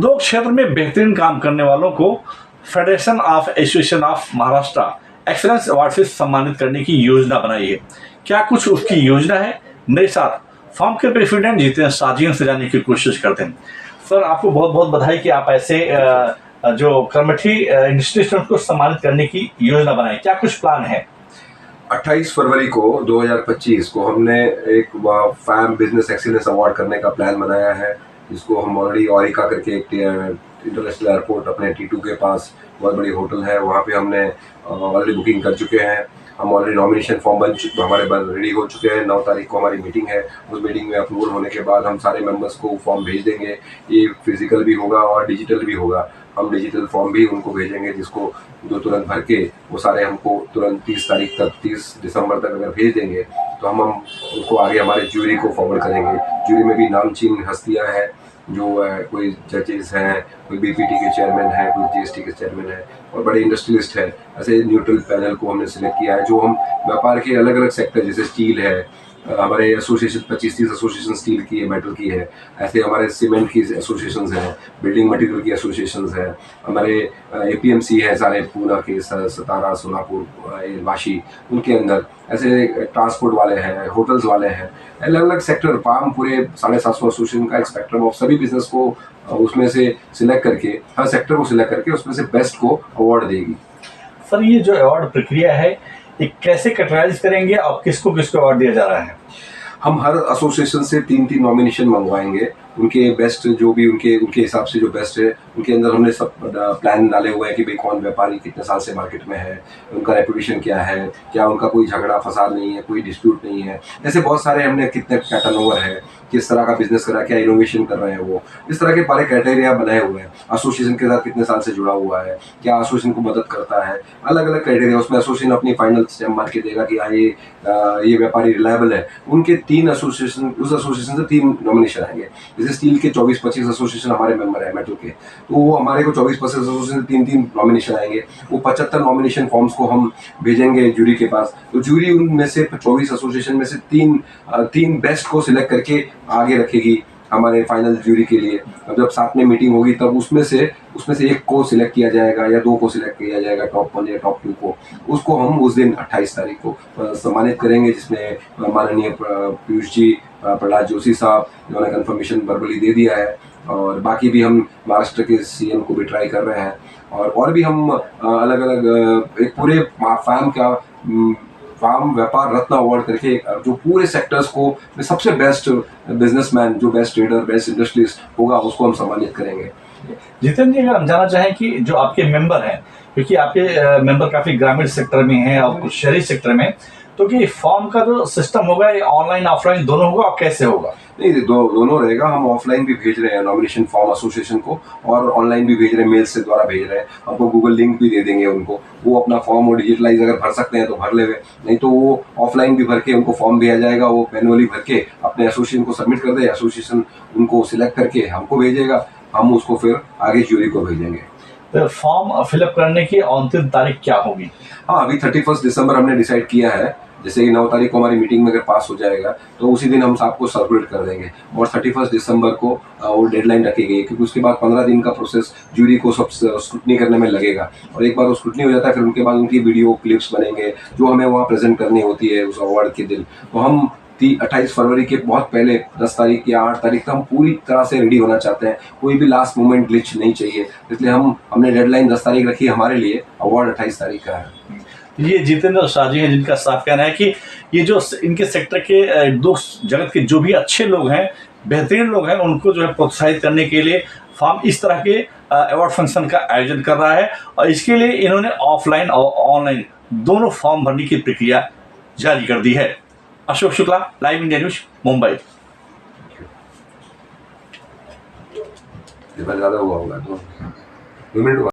उद्योग क्षेत्र में बेहतरीन काम करने वालों को federation of association of Maharashtra excellence award से सम्मानित करने की योजना बनाई है। क्या कुछ उसकी योजना है? मेरे साथ फॉर्म के प्रेसिडेंट जितेंद्र साजियों से जानने की कोशिश करते हैं। सर, आपको बहुत बहुत बधाई कि आप ऐसे जो कर्मठी इंस्टीट्यूशन को सम्मानित करने की योजना बनाई। क्या कुछ प्लान है? 28 फरवरी को 2025 को हमने एक फैम बिजनेस एक्सीलेंस अवार्ड करने का प्लान बनाया है, जिसको हम ऑलरेडी ओरिका करके एक इंटरनेशनल एयरपोर्ट अपने T2 के पास बहुत बड़ी होटल है, वहाँ पे हमने ऑलरेडी बुकिंग कर चुके हैं। हम ऑलरेडी नॉमिनेशन फॉर्म हमारे रेडी हो चुके हैं। 9 तारीख को हमारी मीटिंग है। उस मीटिंग में अप्रूवल होने के बाद हम सारे मेंबर्स को फॉर्म भेज देंगे। ये फिजिकल भी होगा और डिजिटल भी होगा। हम डिजिटल फॉर्म भी उनको भेजेंगे, जिसको जो तुरंत भर के वो सारे हमको तुरंत 30 तारीख तक 30 दिसंबर तक अगर भेज देंगे तो हम उनको आगे हमारे ज्यूरी को फॉरवर्ड करेंगे। ज्यूरी में भी नामचीन हस्तियाँ हैं, जो कोई जजेस हैं, कोई BPT के चेयरमैन है, कोई GST के चेयरमैन है और बड़े इंडस्ट्रियलिस्ट है। ऐसे न्यूट्रल पैनल को हमने सिलेक्ट किया है, जो हम व्यापार के अलग अलग सेक्टर, जैसे स्टील है, हमारे एसोसिएशन 25-30 एसोसिएशन स्टील की है, मेटल की है। ऐसे हमारे सीमेंट की एसोसिएशंस हैं, बिल्डिंग मटेरियल की एसोसिएशंस हैं, हमारे APMC है सारे पूना के, सतारा, सोलापुर, वाशी, उनके अंदर ऐसे ट्रांसपोर्ट वाले हैं, होटल्स वाले हैं, अलग अलग सेक्टर। पाम पूरे 750 एसोसिएशन का एक स्पेक्ट्रम ऑफ सभी बिजनेस को उसमें से सिलेक्ट करके, हर सेक्टर को सिलेक्ट करके उसमें से बेस्ट को अवार्ड देगी। सर, ये जो अवार्ड प्रक्रिया है ये कैसे कैटेगराइज करेंगे और किसको किसको अवार्ड दिया जा रहा है? हम हर एसोसिएशन से 3-3 नॉमिनेशन मंगवाएंगे। उनके बेस्ट जो भी उनके हिसाब से जो बेस्ट है, उनके अंदर हमने सब प्लान डाले हुए हैं कि भाई कौन व्यापारी कितने साल से मार्केट में है, उनका रेपुटेशन क्या है, क्या उनका कोई झगड़ा फसाद नहीं है, कोई डिस्प्यूट नहीं है। ऐसे बहुत सारे हमने कितने क्या टर्नओवर है, किस तरह का बिजनेस कर रहा है, क्या इनोवेशन कर रहे हैं वो, इस तरह के बारे क्राइटेरिया बनाए हुए हैं। एसोसिएशन के साथ कितने साल से जुड़ा हुआ है, क्या एसोसिएशन को मदद करता है, अलग अलग क्राइटेरिया। उसमें एसोसिएशन अपनी फाइनल स्टैम्प मार के देगा कि हाँ ये व्यापारी रिलायबल है। उनके 3 एसोसिएशन, उस एसोसिएशन से 3 नॉमिनेशन आएंगे। जैसे स्टील के 24-25 एसोसिएशन हमारे मेंबर है मेटल के, तो वो हमारे को 24-25 एसोसिएशन से 3-3 नॉमिनेशन आएंगे। वो 75 नॉमिनेशन फॉर्म्स को हम भेजेंगे ज्यूरी के पास। तो ज्यूरी उनमें से 24 एसोसिएशन में से 3 बेस्ट को सिलेक्ट करके आगे रखेगी हमारे फाइनल ज्यूरी के लिए। अब जब साथ में मीटिंग होगी तब उसमें से एक को सिलेक्ट किया जाएगा या 2 को सिलेक्ट किया जाएगा, टॉप 1 या टॉप 2 को। उसको हम उस दिन 28 तारीख को सम्मानित करेंगे, जिसमें माननीय पीयूष जी, प्रहलाद जोशी साहब, उन्होंने कंफर्मेशन वर्बली दे दिया है। और बाकी भी हम महाराष्ट्र के CM को भी ट्राई कर रहे हैं। और भी हम अलग अलग एक पूरे फार्म व्यापार रत्न अवार्ड करके जो पूरे सेक्टर्स को सबसे बेस्ट बिजनेसमैन, जो बेस्ट ट्रेडर, बेस्ट इंडस्ट्रियलिस्ट होगा, उसको हम सम्मानित करेंगे। जितेंद्र जी, अगर हम जानना चाहें कि जो आपके मेंबर हैं, क्योंकि आपके मेंबर काफी ग्रामीण सेक्टर में हैं और कुछ शहरी सेक्टर में, तो कि फॉर्म का जो सिस्टम होगा ये ऑनलाइन ऑफलाइन दोनों होगा और कैसे होगा? नहीं, दोनों रहेगा। हम ऑफलाइन भी भेज रहे हैं नॉमिनेशन फॉर्म एसोसिएशन को, और ऑनलाइन भी भेज रहे हैं, मेल से द्वारा भेज रहे हैं। हमको गूगल लिंक भी दे देंगे उनको, वो अपना फॉर्म वो डिजिटलाइज अगर भर सकते हैं तो भर ले, नहीं तो वो ऑफलाइन भी भर के उनको फॉर्म दिया जाएगा, वो मैनुअली भर के अपने एसोसिएशन को सबमिट कर दे। एसोसिएशन उनको सिलेक्ट करके हमको भेजेगा, हम उसको फिर आगे ज्यूरी को भेजेंगे। तो फॉर्म फिलअप करने की अंतिम तारीख क्या होगी? हाँ, अभी 31 दिसंबर हमने डिसाइड किया है। जैसे कि 9 तारीख को हमारी मीटिंग में अगर पास हो जाएगा तो उसी दिन हम सबको सर्कुलेट कर देंगे, और 31 दिसंबर को वो डेडलाइन रखी गई है, क्योंकि उसके बाद 15 दिन का प्रोसेस ज्यूरी को सब स्क्रूटनी करने में लगेगा। और एक बार वो स्क्रूटनी हो जाता है, फिर उनके बाद उनकी वीडियो क्लिप्स बनेंगे जो हमें वहाँ प्रेजेंट करनी होती है उस अवार्ड के दिन। तो हम 28 फरवरी के बहुत पहले 10 तारीख या 8 तारीख तक हम पूरी तरह से रेडी होना चाहते हैं। कोई भी लास्ट मोमेंट ग्लिच नहीं चाहिए, इसलिए हमने डेडलाइन 10 तारीख रखी है हमारे लिए। अवार्ड 28 तारीख का है। ये जितेंद्र साजी हैं, जिनका साफ कहना है कि ये जो इनके सेक्टर के दो जगत के जो भी अच्छे लोग हैं, बेहतरीन लोग हैं, उनको जो है प्रोत्साहित करने के लिए फॉर्म इस तरह के अवार्ड फंक्शन का आयोजन कर रहा है। और इसके लिए इन्होंने ऑफलाइन और ऑनलाइन दोनों फॉर्म भरने की प्रक्रिया जारी कर दी है। Ashok Shukla, live India news, Mumbai. ज़्यादा हुआ होगा तो 2 मिनट